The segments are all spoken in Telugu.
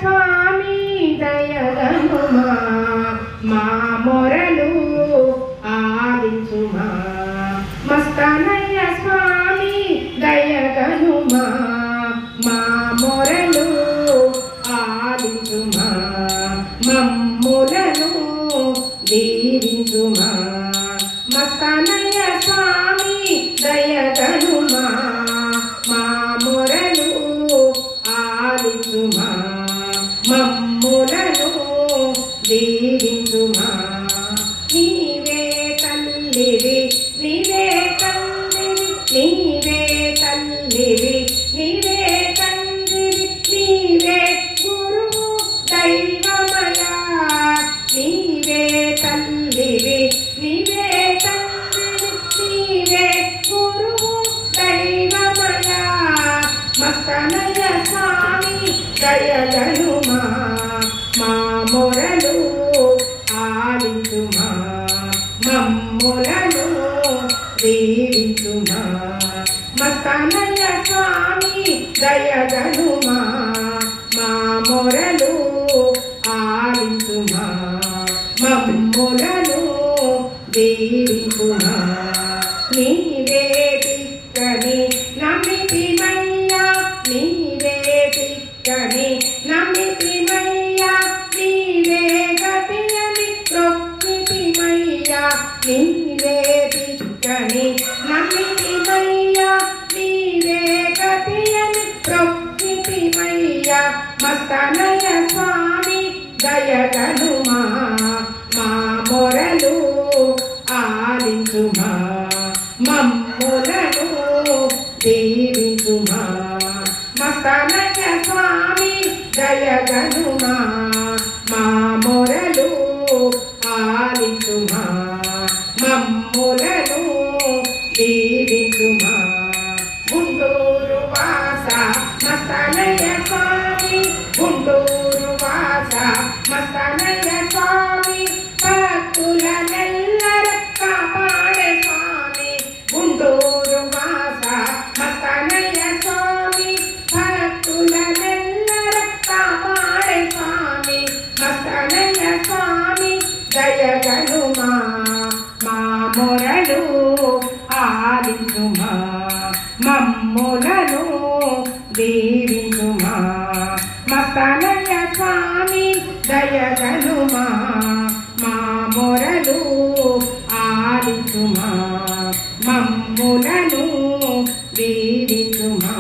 స్వామి దయగనుమా మా మొరలు ఆలించుమా మస్తానయ్య స్వామి దయగనుమా మా మొరలు ఆలించుమా మమ్ములను దీవించుమా మస్తానయ్య స్వామి దయగనుమా మా మొరలు ఆలించుమా మమ్ములను దీవించుమా నీవే తల్లివి నీవే తండ్రివి నీవే తల్లివి నీవే తండ్రివి నీవే గురువు దైవమయా నీవే తల్లివి నీవే తండ్రివి నీవే గురువు దైవమయా మస్తానయ్య స్వామి దయగనుమా మా మొరలు ఆలించుమా మమ్ములను దీవించుమా మస్తానయ్య స్వామి దయగనుమా మా మొరలు ఆలించుమా మమ్ములను దీవించుమా నీవే దిక్కని నమ్మితిమయ్యా నీవే దిక్కని నమ్మితిమయ్యా నీవే గతి అని ప్రొక్కితిమయ్యా నీవే దిక్కని నమ్మితిమయ్యా నీవే గతి అని ప్రొక్కితిమయ్యా మస్తానయ్య స్వామి దయగనుమా మా మొరలు ఆలించుమా మమ్ములను దీవించుమా మస్తానయ్య స్వామి దయగనుమా మా మొరలు ఆలించుమా మమ్ములను దీవించుమా గుంటూరు వాస మస్తానయ్య స్వామి గుంటూరు వాస మస్తానయ్య స్వామి భక్తులనెల్లర కాపాడే స్వామి గుంటూరు వాస మస్తానయ్య స్వామి భక్తులనెల్లర కాపాడే స్వామి మస్తానయ్య స్వామి దయగనుమా మా మొరలు ఆలించుమా మమ్ములను దీవించుమా మస్తానయ్య స్వామి దయగనుమా మా మొరలు ఆలించుమా మమ్ములను దీవించుమా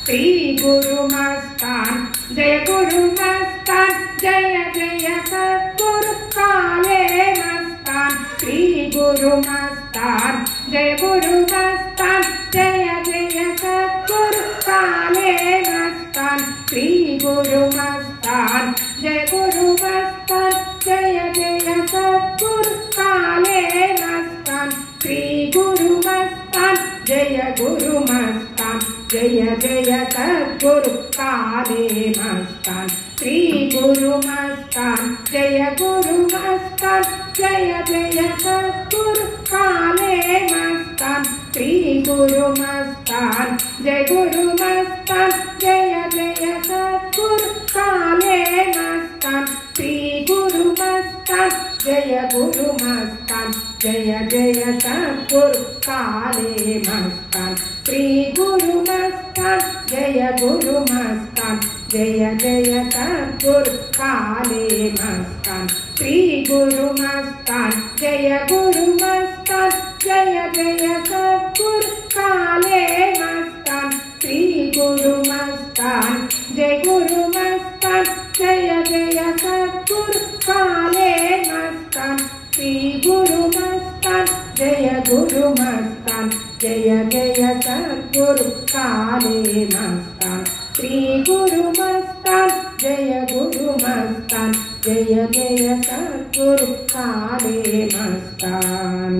శ్రీ గురు మస్తాన్ జయ గురు మస్తాన్ జయ జయ సద్గురు కాలే మస్తాన్ శ్రీ గురు మస్తాన్ జయ గురు మస్తాన్ జయ జయ సద్గురు కాలే మస్తాన్ శ్రీ గురు మస్తాన్ జయ గురు మస్తాన్ జయ జయ సద్గురు కాలే మస్తాన్ శ్రీ గురు మస్తాన్ జయ గురు మస్తాన్ జయ జయ సద్గురు కాలే మస్తాన్ శ్రీ గురు మస్తాన్ జయ గురు మస్తాన్ జయ జయ సద్గురు కాలే మస్తాన్ శ్రీ గురు మస్తాన్ జయ గురు మస్తాన్ జయ జయ సద్గురు కాలే మస్తాన్ శ్రీ గురు మస్తాన్ జయ గురు మస్తాన్ జయ జయ సద్గురు కాలే మస్తాన్ శ్రీ గురు మస్తాన్ జయ గురు మస్తాన్ జయ జయ సద్గురు కాలే మస్తాన్ శ్రీ గురు మస్తాన్ జయ గురు మస్తాన్ జయ జయ సద్గురు కాలే మస్తాన్ శ్రీ గురు మస్తాన్ జయ గురు మస్తాన్ జయ జయ సద్గురు కాలే మస్తాన్ శ్రీ గురు మస్తాన్ జయ గురు మస్తాన్ జయ జయ సద్గురు కాలే మస్తాన్ శ్రీ గురు మస్తాన్ జయ గురు మస్తాన్ జయ జయ సద్గురు కాలే మస్తాన్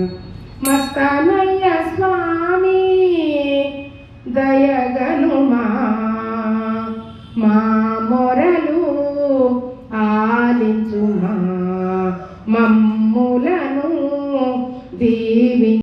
మస్తానయ్య స్వామి దయ